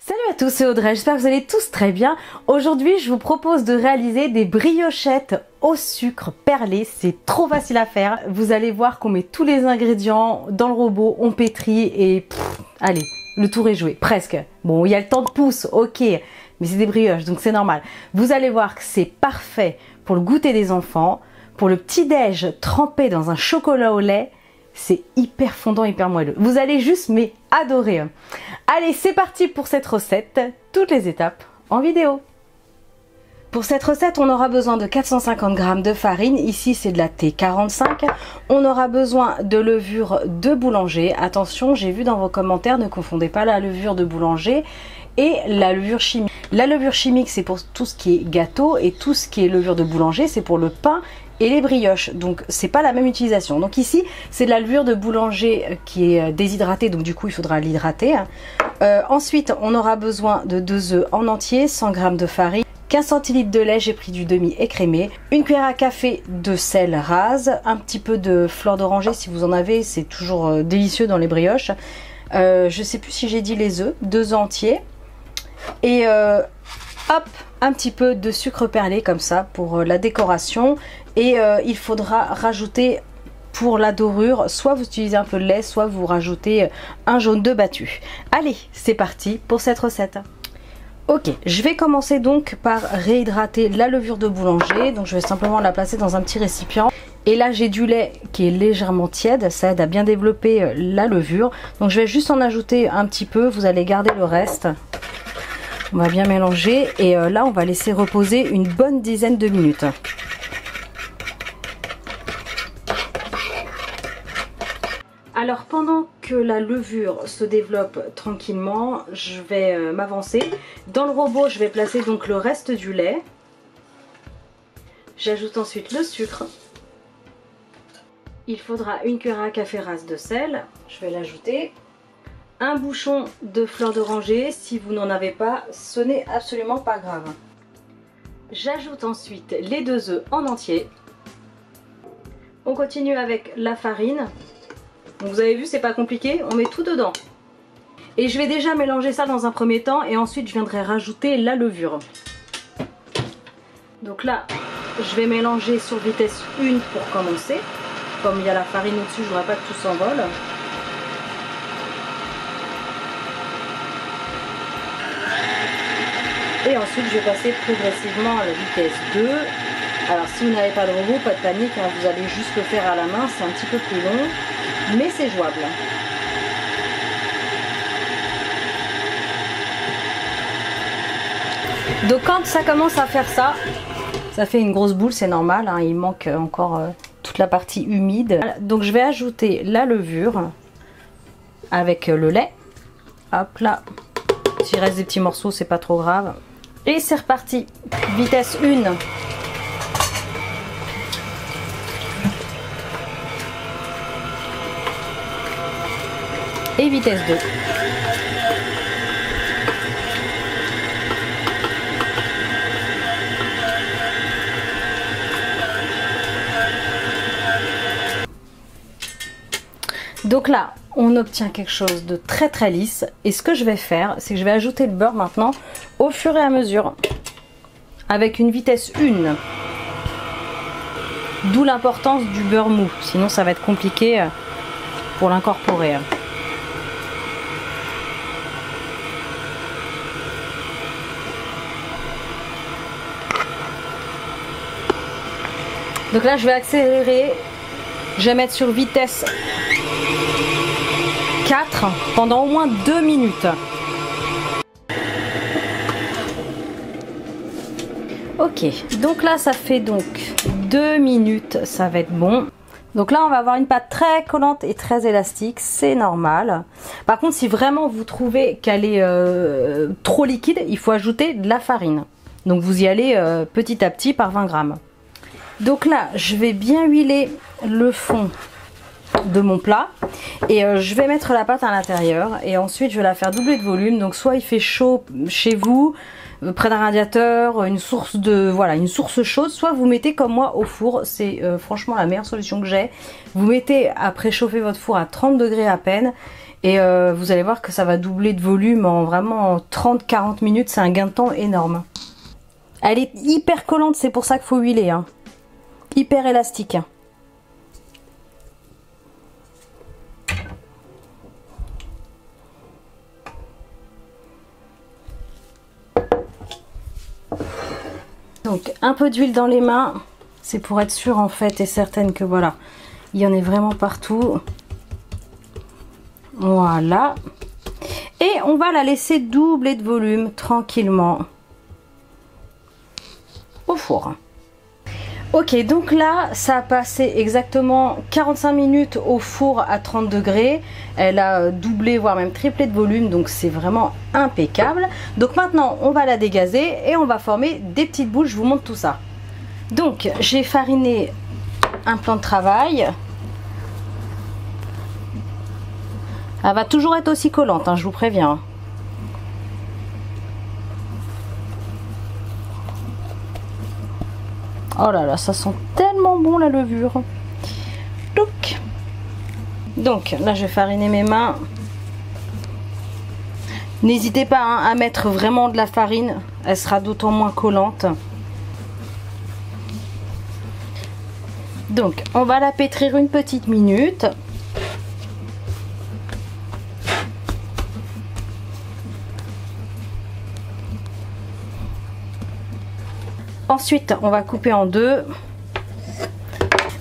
Salut à tous, c'est Audrey, j'espère que vous allez tous très bien. Aujourd'hui, je vous propose de réaliser des briochettes au sucre perlé. C'est trop facile à faire. Vous allez voir qu'on met tous les ingrédients dans le robot, on pétrit et allez, le tour est joué, presque. Bon, il y a le temps de pouce, ok, mais c'est des brioches, donc c'est normal. Vous allez voir que c'est parfait pour le goûter des enfants, pour le petit-déj trempé dans un chocolat au lait. C'est hyper fondant, hyper moelleux. Vous allez juste mais adorer. Allez, c'est parti pour cette recette. Toutes les étapes en vidéo. Pour cette recette, on aura besoin de 450 g de farine. Ici, c'est de la T45. On aura besoin de levure de boulanger. Attention, j'ai vu dans vos commentaires, ne confondez pas la levure de boulanger et la levure chimique. La levure chimique, c'est pour tout ce qui est gâteau et tout ce qui est levure de boulanger, c'est pour le pain et les brioches, donc c'est pas la même utilisation. Donc ici c'est de la levure de boulanger qui est déshydratée, donc du coup il faudra l'hydrater. Ensuite on aura besoin de 2 œufs en entier, 100 g de farine, 15 centilitres de lait, j'ai pris du demi écrémé, une cuillère à café de sel rase, un petit peu de fleur d'oranger si vous en avez, c'est toujours délicieux dans les brioches. Je sais plus si j'ai dit les œufs, 2 œufs entiers et hop, un petit peu de sucre perlé comme ça pour la décoration. Et il faudra rajouter pour la dorure, soit vous utilisez un peu de lait, soit vous rajoutez un jaune d'œuf battu. Allez, c'est parti pour cette recette. Ok, je vais commencer donc par réhydrater la levure de boulanger. Donc je vais simplement la placer dans un petit récipient. Et là j'ai du lait qui est légèrement tiède, ça aide à bien développer la levure. Donc je vais juste en ajouter un petit peu, vous allez garder le reste. On va bien mélanger et là on va laisser reposer une bonne dizaine de minutes. Alors pendant que la levure se développe tranquillement, je vais m'avancer. Dans le robot, je vais placer donc le reste du lait. J'ajoute ensuite le sucre. Il faudra une cuillère à café rase de sel, je vais l'ajouter. Un bouchon de fleur d'oranger, si vous n'en avez pas, ce n'est absolument pas grave. J'ajoute ensuite les 2 œufs en entier. On continue avec la farine. Donc vous avez vu, c'est pas compliqué, on met tout dedans. Et je vais déjà mélanger ça dans un premier temps et ensuite je viendrai rajouter la levure. Donc là, je vais mélanger sur vitesse 1 pour commencer. Comme il y a la farine au-dessus, je ne voudrais pas que tout s'envole. Et ensuite, je vais passer progressivement à la vitesse 2. Alors si vous n'avez pas de robot, pas de panique, hein, vous allez juste le faire à la main, c'est un petit peu plus long. Mais c'est jouable. Donc quand ça commence à faire ça, ça fait une grosse boule, c'est normal, hein, il manque encore toute la partie humide. Donc je vais ajouter la levure avec le lait. Hop là, s'il reste des petits morceaux, c'est pas trop grave. Et c'est reparti, vitesse 1. Et vitesse 2. Donc là, on obtient quelque chose de très très lisse. Et ce que je vais faire, c'est que je vais ajouter le beurre maintenant au fur et à mesure. Avec une vitesse 1. D'où l'importance du beurre mou. Sinon ça va être compliqué pour l'incorporer. Donc là je vais accélérer, je vais mettre sur vitesse 4 pendant au moins 2 minutes. Ok, donc là ça fait donc 2 minutes, ça va être bon. Donc là on va avoir une pâte très collante et très élastique, c'est normal. Par contre si vraiment vous trouvez qu'elle est trop liquide, il faut ajouter de la farine. Donc vous y allez petit à petit par 20 grammes. Donc là, je vais bien huiler le fond de mon plat et je vais mettre la pâte à l'intérieur et ensuite je vais la faire doubler de volume. Donc soit il fait chaud chez vous, près d'un radiateur, une source chaude, soit vous mettez comme moi au four. C'est franchement la meilleure solution que j'ai. Vous mettez à préchauffer votre four à 30 degrés à peine Et vous allez voir que ça va doubler de volume en vraiment 30-40 minutes. C'est un gain de temps énorme. Elle est hyper collante, c'est pour ça qu'il faut huiler. Hein. Hyper élastique. Donc un peu d'huile dans les mains, c'est pour être sûre en fait et certaine que voilà, il y en ait vraiment partout. Voilà. Et on va la laisser doubler de volume tranquillement au four. Ok, donc là, ça a passé exactement 45 minutes au four à 30 degrés. Elle a doublé, voire même triplé de volume, donc c'est vraiment impeccable. Donc maintenant, on va la dégazer et on va former des petites boules. Je vous montre tout ça. Donc, j'ai fariné un plan de travail. Elle va toujours être aussi collante, hein, je vous préviens. Oh là là, ça sent tellement bon la levure. Donc là, je vais fariner mes mains. N'hésitez pas hein, à mettre vraiment de la farine. Elle sera d'autant moins collante. Donc, on va la pétrir une petite minute. Ensuite, on va couper en deux.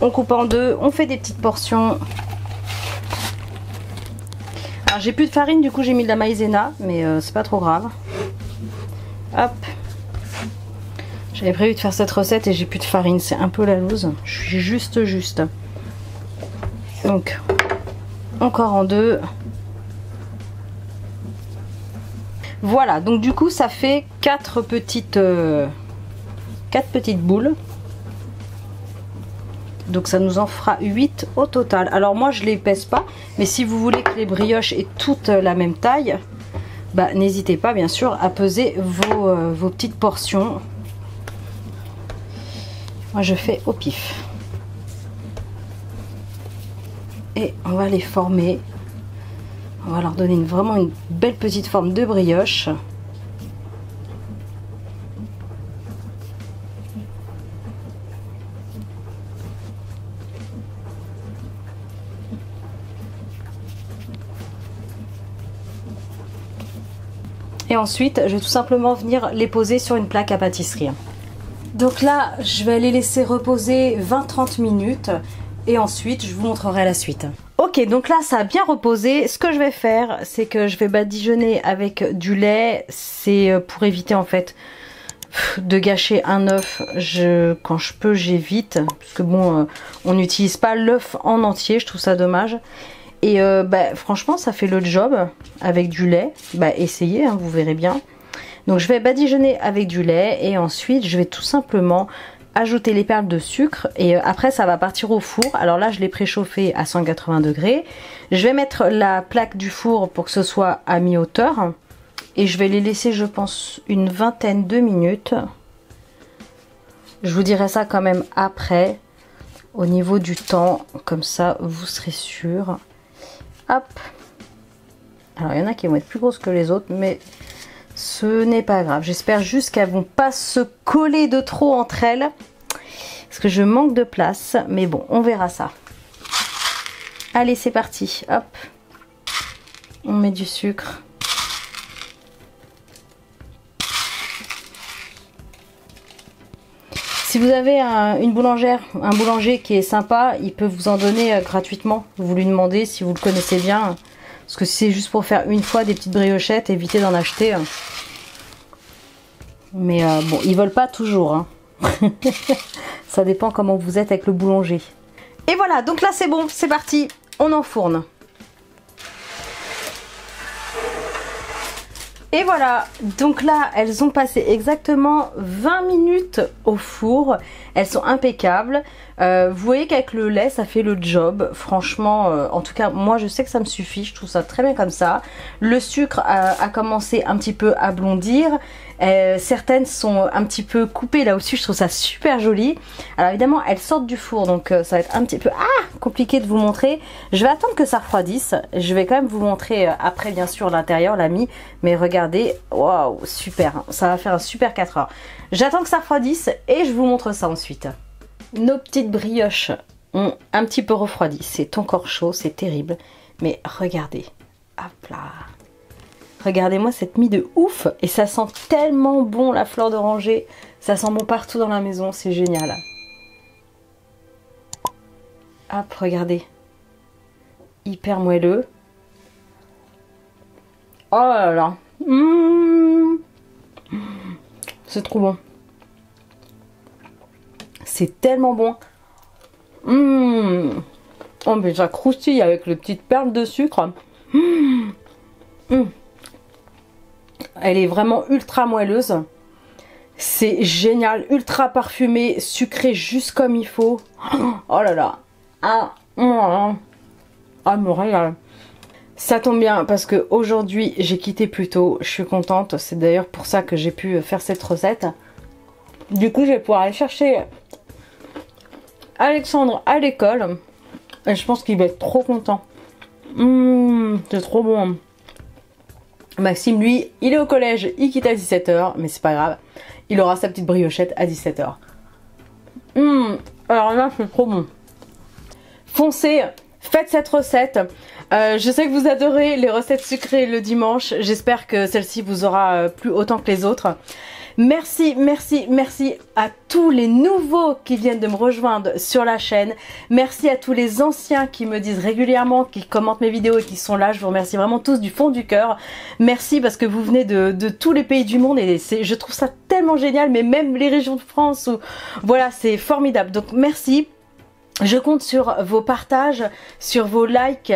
On coupe en deux, on fait des petites portions. Alors, j'ai plus de farine, du coup, j'ai mis de la maïzena, mais c'est pas trop grave. Hop. J'avais prévu de faire cette recette et j'ai plus de farine, c'est un peu la loose. Je suis juste. Donc, encore en deux. Voilà, donc du coup, ça fait 4 petites boules. Donc ça nous en fera 8 au total. Alors moi je les pèse pas, mais si vous voulez que les brioches aient toutes la même taille, bah n'hésitez pas bien sûr à peser vos petites portions. Moi je fais au pif. Et on va les former. On va leur donner vraiment une belle petite forme de brioche. Et ensuite, je vais tout simplement venir les poser sur une plaque à pâtisserie. Donc là, je vais les laisser reposer 20-30 minutes. Et ensuite, je vous montrerai la suite. Ok, donc là, ça a bien reposé. Ce que je vais faire, c'est que je vais badigeonner avec du lait. C'est pour éviter en fait de gâcher un œuf. Quand je peux, j'évite. Parce que bon, on n'utilise pas l'œuf en entier. Je trouve ça dommage. Et franchement ça fait le job avec du lait. Essayez, hein, vous verrez bien. Donc je vais badigeonner avec du lait et ensuite je vais tout simplement ajouter les perles de sucre et après ça va partir au four. Alors là je l'ai préchauffé à 180 degrés. Je vais mettre la plaque du four pour que ce soit à mi-hauteur et je vais les laisser je pense une vingtaine de minutes. Je vous dirai ça quand même après au niveau du temps, comme ça vous serez sûr. Hop. Alors il y en a qui vont être plus grosses que les autres, mais ce n'est pas grave. J'espère juste qu'elles vont pas se coller de trop entre elles, parce que je manque de place. Mais bon, on verra ça. Allez, c'est parti. Hop. On met du sucre. Si vous avez une boulangère, un boulanger qui est sympa, il peut vous en donner gratuitement. Vous lui demandez si vous le connaissez bien. Parce que si c'est juste pour faire une fois des petites briochettes, évitez d'en acheter. Mais bon, ils veulent pas toujours. Hein. Ça dépend comment vous êtes avec le boulanger. Et voilà, donc là c'est bon, c'est parti. On enfourne. Et voilà, donc là elles ont passé exactement 20 minutes au four. Elles sont impeccables. Vous voyez qu'avec le lait ça fait le job, franchement, en tout cas moi je sais que ça me suffit, je trouve ça très bien comme ça. Le sucre a commencé un petit peu à blondir, certaines sont un petit peu coupées là au-dessus, je trouve ça super joli. Alors évidemment elles sortent du four donc ça va être un petit peu compliqué de vous montrer. Je vais attendre que ça refroidisse, je vais quand même vous montrer après bien sûr l'intérieur, l'ami, mais regardez, waouh, super, ça va faire un super 4 heures. J'attends que ça refroidisse et je vous montre ça ensuite. Nos petites brioches ont un petit peu refroidi. C'est encore chaud, c'est terrible. Mais regardez. Hop là. Regardez-moi cette mie de ouf. Et ça sent tellement bon la fleur d'oranger. Ça sent bon partout dans la maison. C'est génial. Hop, regardez. Hyper moelleux. Oh là là. C'est trop bon. C'est tellement bon. Oh mais ça croustille avec les petites perles de sucre. Elle est vraiment ultra moelleuse. C'est génial, ultra parfumé, sucré juste comme il faut. Oh là là. Ah, me régale. Ça tombe bien parce que aujourd'hui j'ai quitté plus tôt. Je suis contente. C'est d'ailleurs pour ça que j'ai pu faire cette recette. Du coup je vais pouvoir aller chercher Alexandre à l'école et je pense qu'il va être trop content. C'est trop bon. Maxime lui il est au collège, il quitte à 17 h, mais c'est pas grave, il aura sa petite briochette à 17 h. Alors là c'est trop bon. Foncez, faites cette recette. Je sais que vous adorez les recettes sucrées le dimanche, j'espère que celle-ci vous aura plu autant que les autres. Merci, merci, merci à tous les nouveaux qui viennent de me rejoindre sur la chaîne. Merci à tous les anciens qui me disent régulièrement, qui commentent mes vidéos et qui sont là. Je vous remercie vraiment tous du fond du cœur. Merci parce que vous venez de tous les pays du monde et je trouve ça tellement génial, mais même les régions de France, où, voilà, c'est formidable. Donc merci. Je compte sur vos partages, sur vos likes.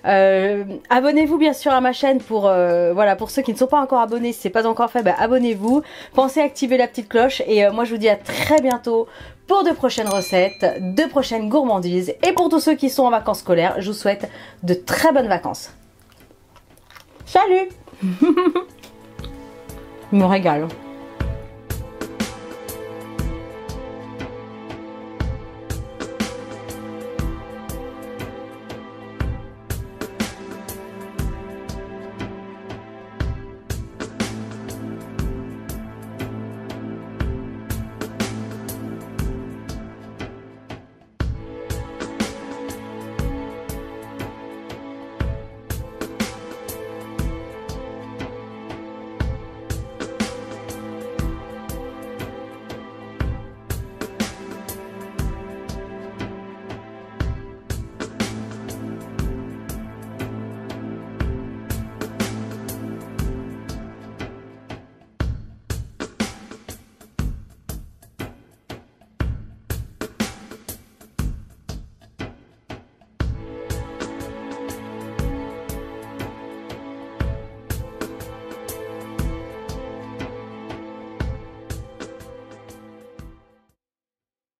Abonnez-vous bien sûr à ma chaîne pour voilà, pour ceux qui ne sont pas encore abonnés. Si c'est pas encore fait, bah, abonnez-vous. Pensez à activer la petite cloche et moi je vous dis à très bientôt pour de prochaines recettes, de prochaines gourmandises. Et pour tous ceux qui sont en vacances scolaires, je vous souhaite de très bonnes vacances. Salut. Je me régale.